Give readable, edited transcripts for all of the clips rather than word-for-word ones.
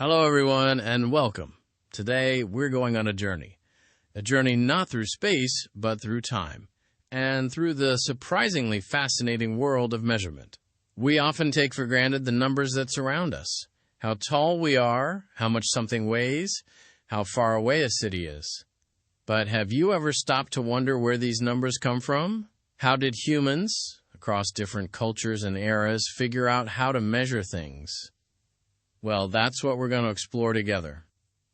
Hello, everyone, and welcome. Today, we're going on a journey not through space, but through time, and through the surprisingly fascinating world of measurement. We often take for granted the numbers that surround us, how tall we are, how much something weighs, how far away a city is. But have you ever stopped to wonder where these numbers come from? How did humans, across different cultures and eras, figure out how to measure things? Well, that's what we're going to explore together.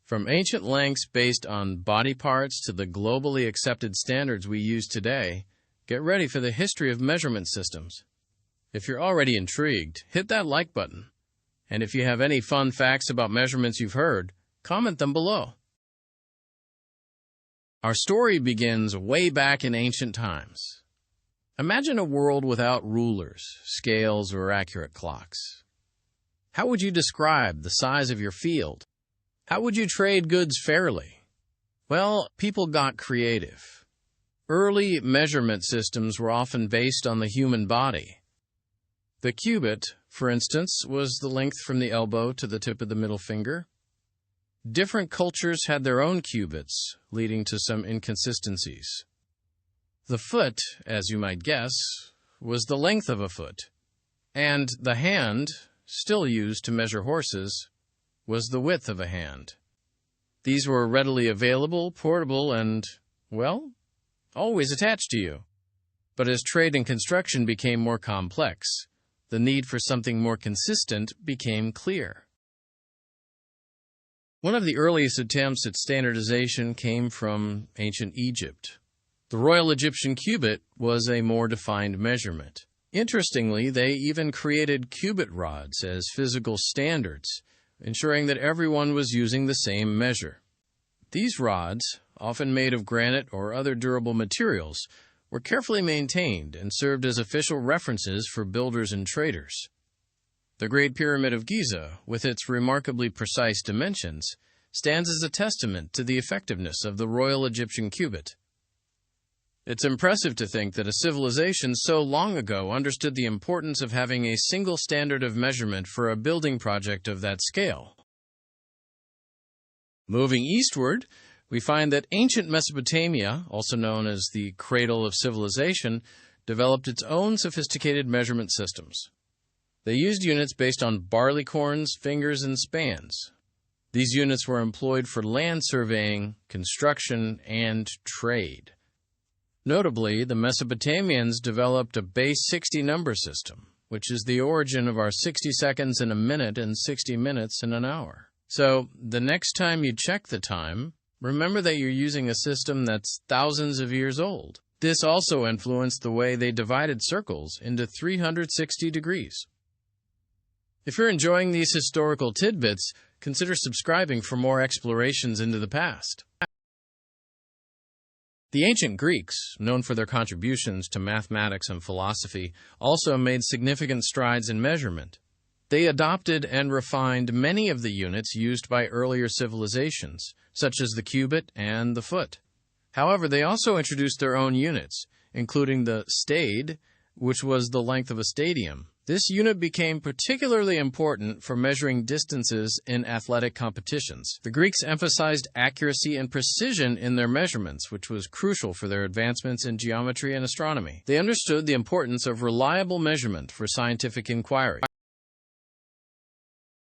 From ancient lengths based on body parts to the globally accepted standards we use today, get ready for the history of measurement systems. If you're already intrigued, hit that like button. And if you have any fun facts about measurements you've heard, comment them below. Our story begins way back in ancient times. Imagine a world without rulers, scales, or accurate clocks. How would you describe the size of your field? How would you trade goods fairly? Well, people got creative. Early measurement systems were often based on the human body. The cubit, for instance, was the length from the elbow to the tip of the middle finger. Different cultures had their own cubits, leading to some inconsistencies. The foot, as you might guess, was the length of a foot, and the hand, still used to measure horses, was the width of a hand. These were readily available, portable, and, well, always attached to you. But as trade and construction became more complex, the need for something more consistent became clear. One of the earliest attempts at standardization came from ancient Egypt. The Royal Egyptian cubit was a more defined measurement. Interestingly, they even created cubit rods as physical standards, ensuring that everyone was using the same measure. These rods, often made of granite or other durable materials, were carefully maintained and served as official references for builders and traders. The Great Pyramid of Giza, with its remarkably precise dimensions, stands as a testament to the effectiveness of the Royal Egyptian cubit. It's impressive to think that a civilization so long ago understood the importance of having a single standard of measurement for a building project of that scale. Moving eastward, we find that ancient Mesopotamia, also known as the cradle of civilization, developed its own sophisticated measurement systems. They used units based on barleycorns, fingers, and spans. These units were employed for land surveying, construction, and trade. Notably, the Mesopotamians developed a base 60 number system, which is the origin of our 60 seconds in a minute and 60 minutes in an hour. So, the next time you check the time, remember that you're using a system that's thousands of years old. This also influenced the way they divided circles into 360 degrees. If you're enjoying these historical tidbits, consider subscribing for more explorations into the past. The ancient Greeks, known for their contributions to mathematics and philosophy, also made significant strides in measurement. They adopted and refined many of the units used by earlier civilizations, such as the cubit and the foot. However, they also introduced their own units, including the stade, which was the length of a stadium. This unit became particularly important for measuring distances in athletic competitions. The Greeks emphasized accuracy and precision in their measurements, which was crucial for their advancements in geometry and astronomy. They understood the importance of reliable measurement for scientific inquiry.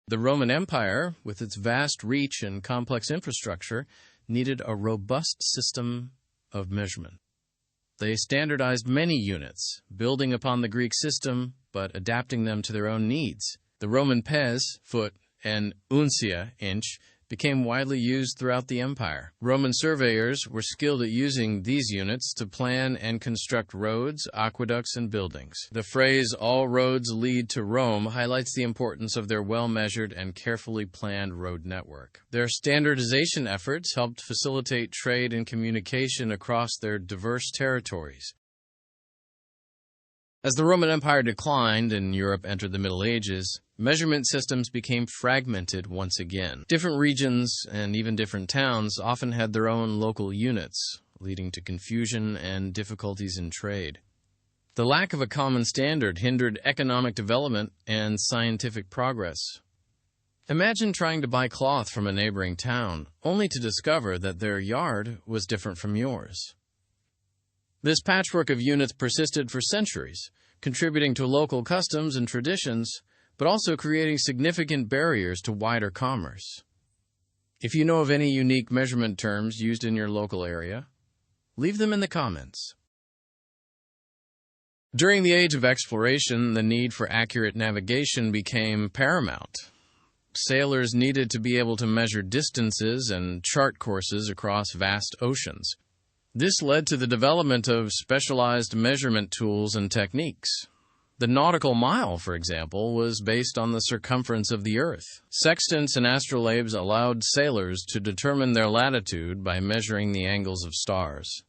The Roman Empire, with its vast reach and complex infrastructure, needed a robust system of measurement. They standardized many units, building upon the Greek system, but adapting them to their own needs. The Roman pes, foot, and uncia, inch, became widely used throughout the empire. Roman surveyors were skilled at using these units to plan and construct roads, aqueducts, and buildings. The phrase, "all roads lead to Rome," highlights the importance of their well-measured and carefully planned road network. Their standardization efforts helped facilitate trade and communication across their diverse territories. As the Roman Empire declined and Europe entered the Middle Ages, measurement systems became fragmented once again. Different regions and even different towns often had their own local units, leading to confusion and difficulties in trade. The lack of a common standard hindered economic development and scientific progress. Imagine trying to buy cloth from a neighboring town, only to discover that their yard was different from yours. This patchwork of units persisted for centuries, contributing to local customs and traditions, but also creating significant barriers to wider commerce. If you know of any unique measurement terms used in your local area, leave them in the comments. During the age of exploration, the need for accurate navigation became paramount. Sailors needed to be able to measure distances and chart courses across vast oceans. This led to the development of specialized measurement tools and techniques. The nautical mile, for example, was based on the circumference of the Earth. Sextants and astrolabes allowed sailors to determine their latitude by measuring the angles of stars.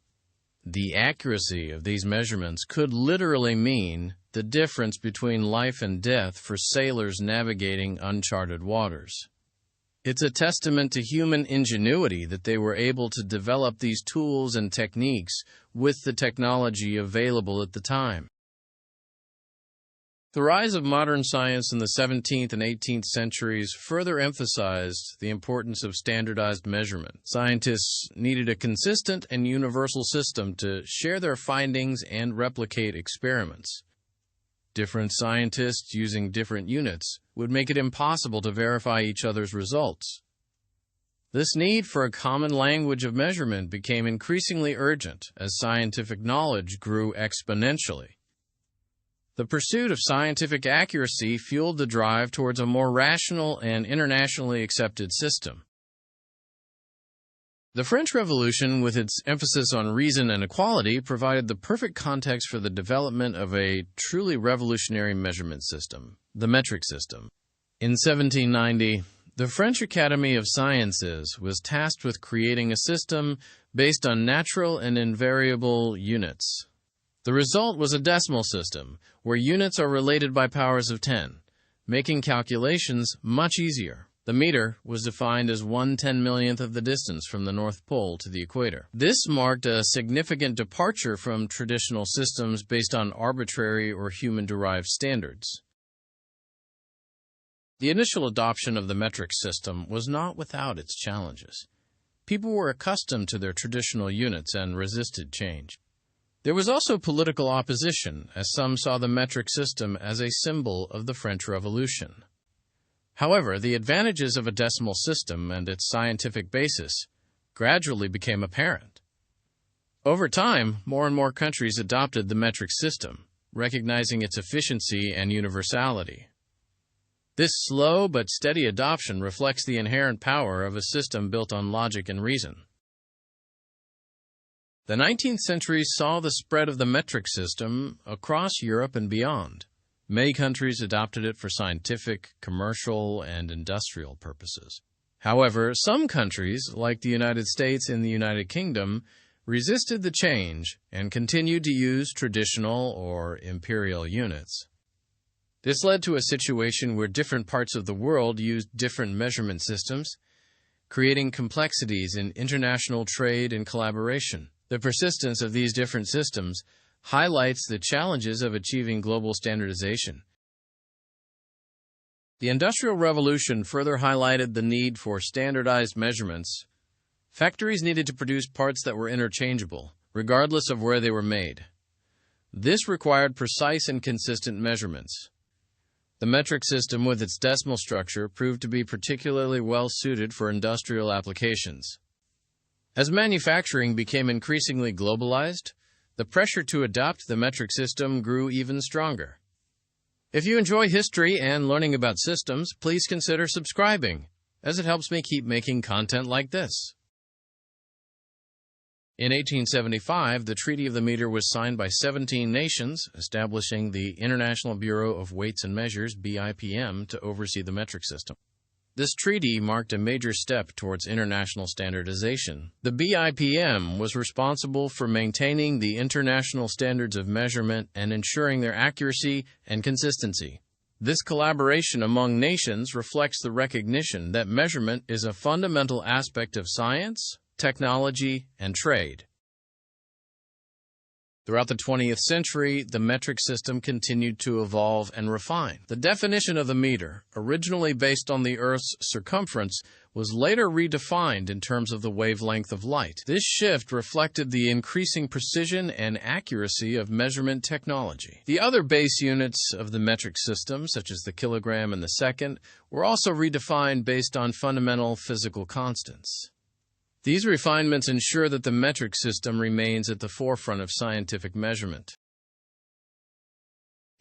The accuracy of these measurements could literally mean the difference between life and death for sailors navigating uncharted waters. It's a testament to human ingenuity that they were able to develop these tools and techniques with the technology available at the time. The rise of modern science in the 17th and 18th centuries further emphasized the importance of standardized measurement. Scientists needed a consistent and universal system to share their findings and replicate experiments. Different scientists using different units would make it impossible to verify each other's results. This need for a common language of measurement became increasingly urgent as scientific knowledge grew exponentially. The pursuit of scientific accuracy fueled the drive towards a more rational and internationally accepted system. The French Revolution, with its emphasis on reason and equality, provided the perfect context for the development of a truly revolutionary measurement system, the metric system. In 1790, the French Academy of Sciences was tasked with creating a system based on natural and invariable units. The result was a decimal system, where units are related by powers of 10, making calculations much easier. The meter was defined as 1/10,000,000th of the distance from the North Pole to the equator. This marked a significant departure from traditional systems based on arbitrary or human-derived standards. The initial adoption of the metric system was not without its challenges. People were accustomed to their traditional units and resisted change. There was also political opposition, as some saw the metric system as a symbol of the French Revolution. However, the advantages of a decimal system and its scientific basis gradually became apparent. Over time, more and more countries adopted the metric system, recognizing its efficiency and universality. This slow but steady adoption reflects the inherent power of a system built on logic and reason. The 19th century saw the spread of the metric system across Europe and beyond. Many countries adopted it for scientific, commercial, and industrial purposes. However, some countries, like the United States and the United Kingdom, resisted the change and continued to use traditional or imperial units. This led to a situation where different parts of the world used different measurement systems, creating complexities in international trade and collaboration. The persistence of these different systems highlights the challenges of achieving global standardization. The Industrial Revolution further highlighted the need for standardized measurements. Factories needed to produce parts that were interchangeable, regardless of where they were made. This required precise and consistent measurements. The metric system, with its decimal structure, proved to be particularly well suited for industrial applications. As manufacturing became increasingly globalized, the pressure to adopt the metric system grew even stronger. If you enjoy history and learning about systems, please consider subscribing, as it helps me keep making content like this. In 1875, the Treaty of the Meter was signed by 17 nations, establishing the International Bureau of Weights and Measures, BIPM, to oversee the metric system. This treaty marked a major step towards international standardization. The BIPM was responsible for maintaining the international standards of measurement and ensuring their accuracy and consistency. This collaboration among nations reflects the recognition that measurement is a fundamental aspect of science, technology, and trade. Throughout the 20th century, the metric system continued to evolve and refine. The definition of the meter, originally based on the Earth's circumference, was later redefined in terms of the wavelength of light. This shift reflected the increasing precision and accuracy of measurement technology. The other base units of the metric system, such as the kilogram and the second, were also redefined based on fundamental physical constants. These refinements ensure that the metric system remains at the forefront of scientific measurement.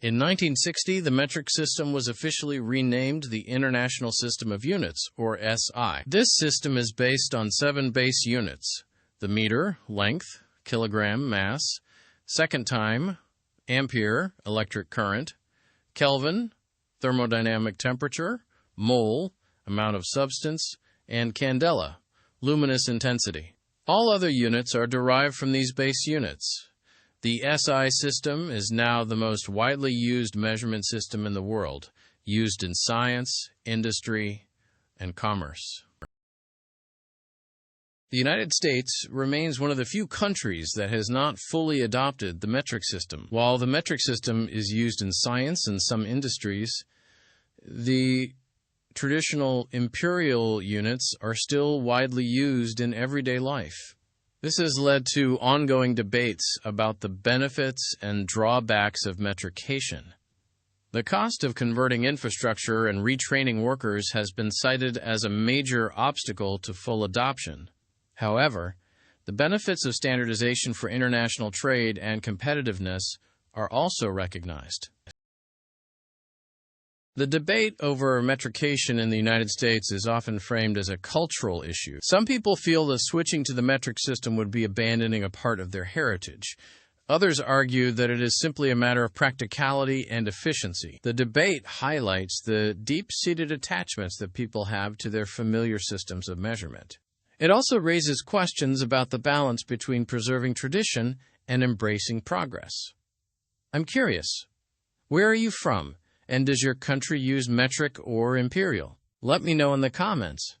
In 1960, the metric system was officially renamed the International System of Units, or SI. This system is based on 7 base units: the meter, length; kilogram, mass; second time, ampere, electric current; Kelvin, thermodynamic temperature; mole, amount of substance; and candela, luminous intensity. All other units are derived from these base units. The SI system is now the most widely used measurement system in the world, used in science, industry, and commerce. The United States remains one of the few countries that has not fully adopted the metric system. While the metric system is used in science and some industries, the traditional imperial units are still widely used in everyday life. This has led to ongoing debates about the benefits and drawbacks of metrication. The cost of converting infrastructure and retraining workers has been cited as a major obstacle to full adoption. However, the benefits of standardization for international trade and competitiveness are also recognized. The debate over metrication in the United States is often framed as a cultural issue. Some people feel that switching to the metric system would be abandoning a part of their heritage. Others argue that it is simply a matter of practicality and efficiency. The debate highlights the deep-seated attachments that people have to their familiar systems of measurement. It also raises questions about the balance between preserving tradition and embracing progress. I'm curious, where are you from? And does your country use metric or imperial? Let me know in the comments.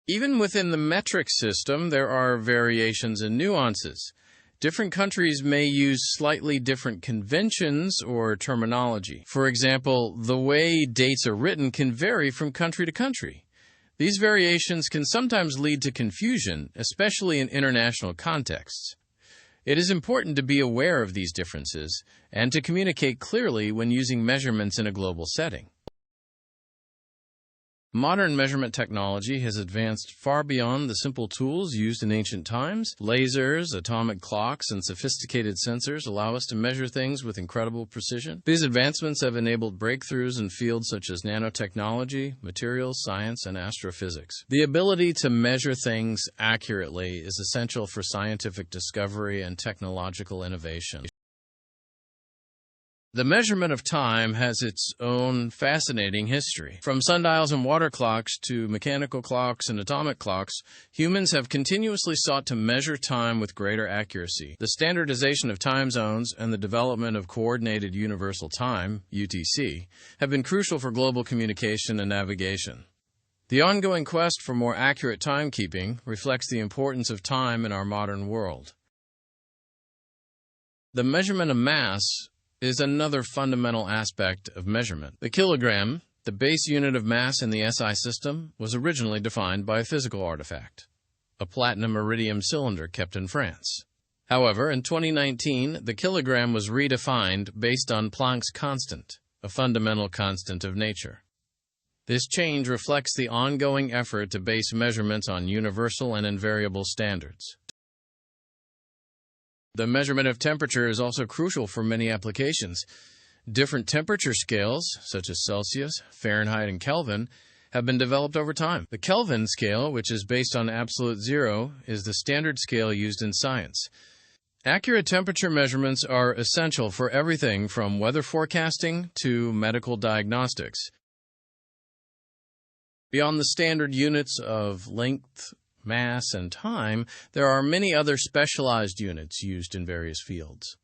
Even within the metric system, there are variations and nuances. Different countries may use slightly different conventions or terminology. For example, the way dates are written can vary from country to country. These variations can sometimes lead to confusion, especially in international contexts. It is important to be aware of these differences and to communicate clearly when using measurements in a global setting. Modern measurement technology has advanced far beyond the simple tools used in ancient times. Lasers, atomic clocks, and sophisticated sensors allow us to measure things with incredible precision. These advancements have enabled breakthroughs in fields such as nanotechnology, materials science, and astrophysics. The ability to measure things accurately is essential for scientific discovery and technological innovation. The measurement of time has its own fascinating history. From sundials and water clocks to mechanical clocks and atomic clocks, humans have continuously sought to measure time with greater accuracy. The standardization of time zones and the development of Coordinated Universal Time, UTC, have been crucial for global communication and navigation. The ongoing quest for more accurate timekeeping reflects the importance of time in our modern world. The measurement of mass is another fundamental aspect of measurement. The kilogram, the base unit of mass in the SI system, was originally defined by a physical artifact, a platinum iridium cylinder kept in France. However, in 2019, the kilogram was redefined based on Planck's constant, a fundamental constant of nature. This change reflects the ongoing effort to base measurements on universal and invariable standards. The measurement of temperature is also crucial for many applications. Different temperature scales, such as Celsius, Fahrenheit, and Kelvin, have been developed over time. The Kelvin scale, which is based on absolute zero, is the standard scale used in science. Accurate temperature measurements are essential for everything from weather forecasting to medical diagnostics. Beyond the standard units of length, mass, and time, there are many other specialized units used in various fields.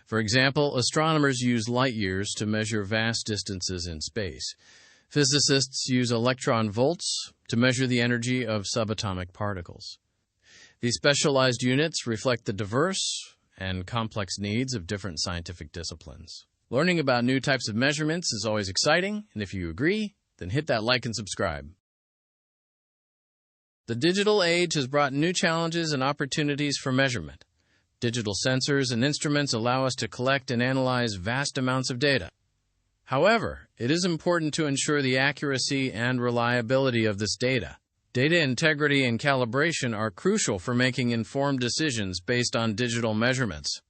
For example, astronomers use light years to measure vast distances in space. Physicists use electron volts to measure the energy of subatomic particles. These specialized units reflect the diverse and complex needs of different scientific disciplines. Learning about new types of measurements is always exciting, and if you agree, then hit that like and subscribe. The digital age has brought new challenges and opportunities for measurement. Digital sensors and instruments allow us to collect and analyze vast amounts of data. However, it is important to ensure the accuracy and reliability of this data. Data integrity and calibration are crucial for making informed decisions based on digital measurements.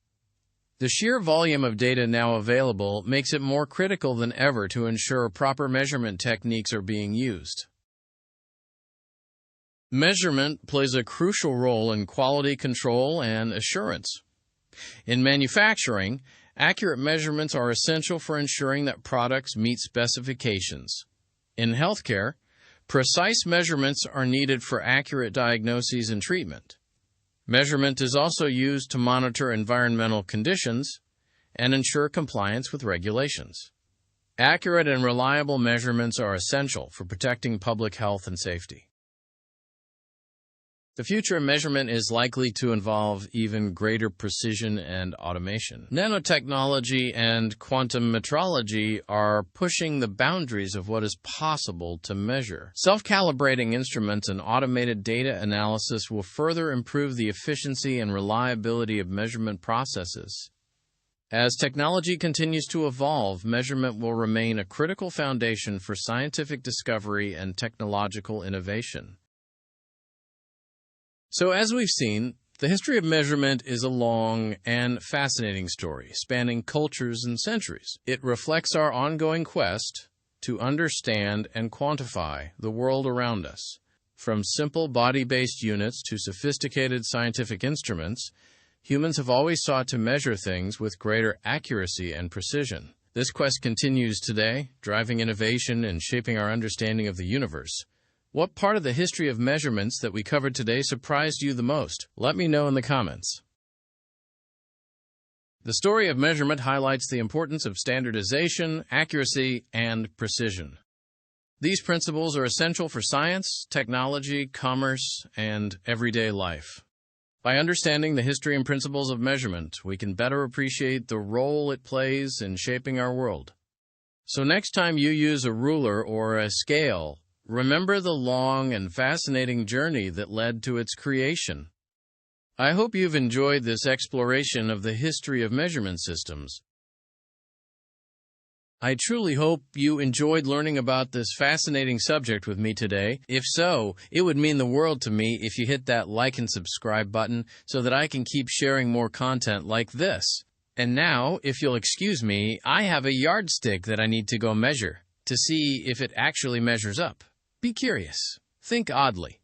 The sheer volume of data now available makes it more critical than ever to ensure proper measurement techniques are being used. Measurement plays a crucial role in quality control and assurance. In manufacturing, accurate measurements are essential for ensuring that products meet specifications. In healthcare, precise measurements are needed for accurate diagnoses and treatment. Measurement is also used to monitor environmental conditions and ensure compliance with regulations. Accurate and reliable measurements are essential for protecting public health and safety. The future of measurement is likely to involve even greater precision and automation. Nanotechnology and quantum metrology are pushing the boundaries of what is possible to measure. Self-calibrating instruments and automated data analysis will further improve the efficiency and reliability of measurement processes. As technology continues to evolve, measurement will remain a critical foundation for scientific discovery and technological innovation. So, as we've seen, the history of measurement is a long and fascinating story, spanning cultures and centuries. It reflects our ongoing quest to understand and quantify the world around us. From simple body-based units to sophisticated scientific instruments, humans have always sought to measure things with greater accuracy and precision. This quest continues today, driving innovation and shaping our understanding of the universe. What part of the history of measurements that we covered today surprised you the most? Let me know in the comments. The story of measurement highlights the importance of standardization, accuracy, and precision. These principles are essential for science, technology, commerce, and everyday life. By understanding the history and principles of measurement, we can better appreciate the role it plays in shaping our world. So next time you use a ruler or a scale, remember the long and fascinating journey that led to its creation. I hope you've enjoyed this exploration of the history of measurement systems. I truly hope you enjoyed learning about this fascinating subject with me today. If so, it would mean the world to me if you hit that like and subscribe button so that I can keep sharing more content like this. And now, if you'll excuse me, I have a yardstick that I need to go measure to see if it actually measures up. Be curious. Think oddly.